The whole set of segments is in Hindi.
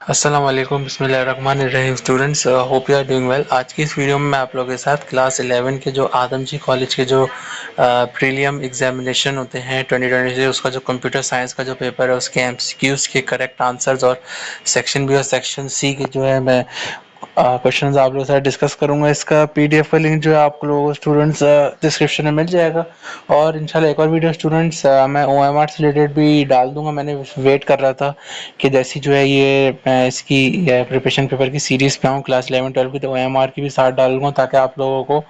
अस्सलाम वालेकुम बिस्मिल्लाहिर्रहमानिर्रहीम students, hope you are doing well. आज की इस वीडियो में मैं आप लोगों के साथ क्लास 11 के जो आदमजी कॉलेज के जो प्रीलियम एग्जामिनेशन होते हैं 2023 उसका जो कंप्यूटर साइंस का जो पेपर है उसके एमसीक्यूज के करेक्ट आंसर्स और सेक्शन बी और सेक्शन सी के जो है मैं क्वेश्चंस आप लोगों के साथ डिस्कस करूंगा। इसका पीडीएफ का लिंक जो है आप लोगों को स्टूडेंट्स डिस्क्रिप्शन में मिल जाएगा। और इंशाल्लाह एक और वीडियो स्टूडेंट्स मैं ओएमआर से रिलेटेड भी डाल दूंगा। मैंने वेट कर रहा था कि जैसी जो है ये मैं इसकी प्रिपरेशन पेपर की सीरीज पे आऊँ क्लास 11-12 की, तो ओएमआर की भी साथ डालूंगा ताकि आप लोगों को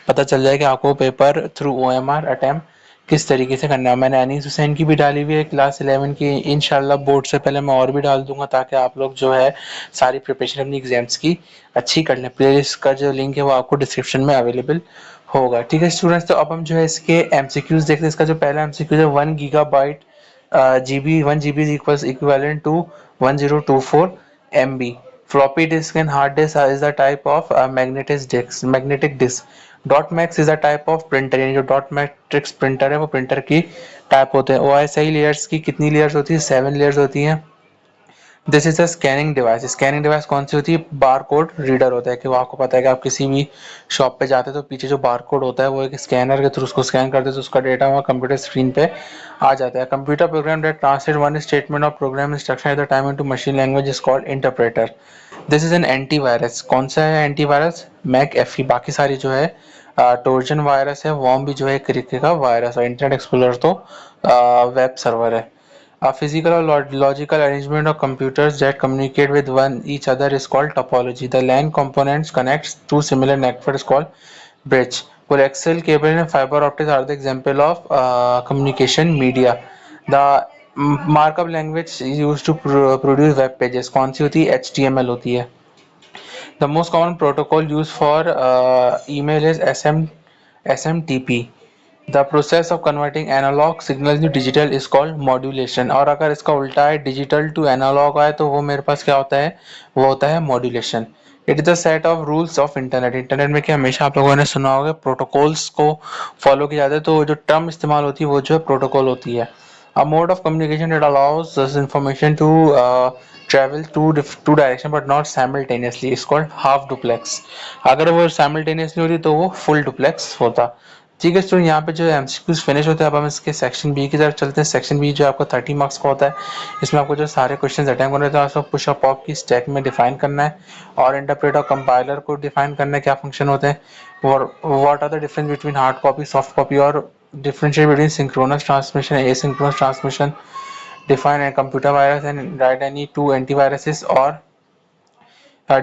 पता चल जाए कि आपको पेपर थ्रू ओएमआर अटेम्प्ट किस तरीके से करना है। मैंने अनीस हुसैन की भी डाली हुई है क्लास 11 की, इंशाल्लाह बोर्ड से पहले मैं और भी डाल दूंगा ताकि आप लोग जो है सारी प्रिपरेशन अपनी एग्जाम्स की अच्छी कर लें। प्लेलिस्ट का जो लिंक है वो आपको डिस्क्रिप्शन में अवेलेबल होगा। ठीक है स्टूडेंट्स, तो अब हम जो है इसके एमसीक्यूज देखते हैं। इसका जो पहला एमसीक्यू है 1 gigabyte GB 1 GB is equals equivalent to 1024 MB. Floppy disk and hard disk is the type of magnetic disk. Dot max is a type of printer, यानी जो डॉट मैट्रिक्स प्रिंटर है वो प्रिंटर की टाइप होते हैं। OSI लेयर्स की कितनी लेयर्स होती है? 7 लेयर्स होती हैं। This is a scanning device. Scanning device कौन सी होती है? बार कोड रीडर होता है। कि वो आपको पता है कि आप किसी भी शॉप पे जाते हैं तो पीछे जो बार कोड होता है वो एक स्कैनर के थ्रू उसको स्कैन करते हैं तो उसका डेटा वहाँ कंप्यूटर स्क्रीन पे आ जाता है। Computer program that translate one statement of programme instruction at the time into machine language is called interpreter. This is an antivirus. कौन सा है एंटीवायरस? Mac FE. बाकी सारी जो है ट्रोजन वायरस है, वॉर्म भी जो है एक तरीके का वायरस है। इंटरनेट एक्सप्लोरर तो वेब सर्वर है। A physical or logical arrangement of computers that communicate with each other is called topology. The LAN components connects two similar networks called bridge. Coaxial cable and fiber optics are the example of communication media. The markup language is used to produce web pages कौन सी होती है? HTML होती है। The most common protocol used for email is SMTP. The process of converting analog signal to digital is called modulation. और अगर इसका उल्टा है डिजिटल टू एनालॉग है तो वो मेरे पास क्या होता है? वो होता है modulation. It is the set of rules of internet. Internet में क्या हमेशा आप लोगों ने सुना होगा प्रोटोकॉल्स को फॉलो किया जाता है, तो जो टर्म इस्तेमाल होती है वो जो है प्रोटोकॉल होती है। A mode of communication that allows this information to travel two direction but not simultaneously is called half duplex. अगर वो simultaneously होती तो वो full duplex होता। ठीक है, तो यहाँ पे जो एमसीक्यूज फिनिश होते हैं। अब हम इसके सेक्शन बी की तरफ चलते हैं। सेक्शन बी जो आपको 30 मार्क्स का होता है। इसमें आपको जो सारे क्वेश्चन अटेम्प्ट करने होते हैं पुश अप पॉप की स्टैक में डिफाइन करना है और इंटरप्रेट और कंपाइलर को डिफाइन करना है क्या फंक्शन होते हैं और what are the difference between hard copy soft copy और differentiate between synchronous transmission and asynchronous transmission, define a computer virus and write any two antiviruses or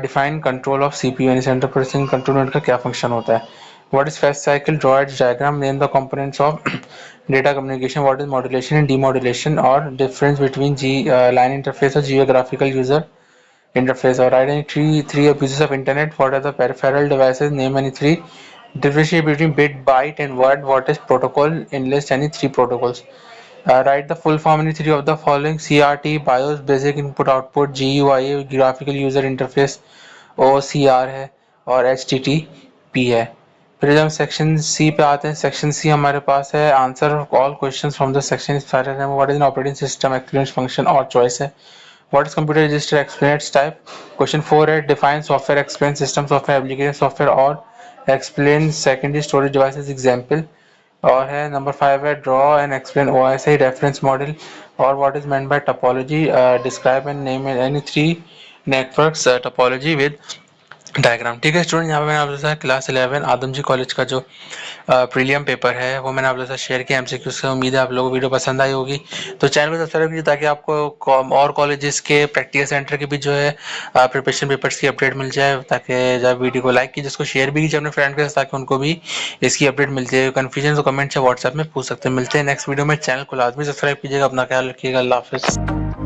define control of CPU यानी सेंट्रल प्रोसेसिंग कंट्रोल यूनिट का क्या फंक्शन होता है। What is fast cycle? Draw its diagram. Name the components of data communication. What is modulation and demodulation or difference between line interface or geographical user interface? Or write any three abuses of internet. What are the peripheral devices? Name any three. Differentiate between bit, byte, and word. What is protocol? Enlist any three protocols. Write the full form in three of the following: CRT, BIOS, Basic Input Output, GUI, Graphical User Interface, OCR है और HTTP है। फिर जब हम सेक्शन सी पे आते हैं, सेक्शन सी हमारे पास है answer all questions from the section what is an operating system, experience function और चॉइस है। What is computer register, explain its type. Question 4 है define software, explain system software, application software और explain secondary storage devices example. और है नंबर 5 है draw and explain OSI reference model और what is meant by topology, describe and name any three networks topology with diagram. ठीक है स्टूडेंट, यहाँ पे मैंने आप लोगों के साथ क्लास 11 आदमजी कॉलेज का जो प्रीलियम पेपर है वो मैंने आप लोगों के साथ शेयर किया एमसीक्यू से। उम्मीद है आप लोगों को वीडियो पसंद आई होगी। तो चैनल को सब्सक्राइब कीजिए ताकि आपको और कॉलेजेस के प्रैक्टिकल सेंटर के भी जो है प्रिपरेशन पेपर्स की अपडेट मिल जाए। ताकि जब वीडियो को लाइक कीजिए, इसको शेयर भी कीजिए अपने फ्रेंड के साथ ताकि उनको भी इसकी अपडेट मिल जाए। कन्फ्यूजन तो कमेंट से व्हाट्सएप में पूछ सकते हैं। मिलते हैं नेक्स्ट वीडियो में। चैनल को लाजमी सब्सक्राइब कीजिएगा। अपना ख्याल रखिएगा। अल्लाह हाफिज़।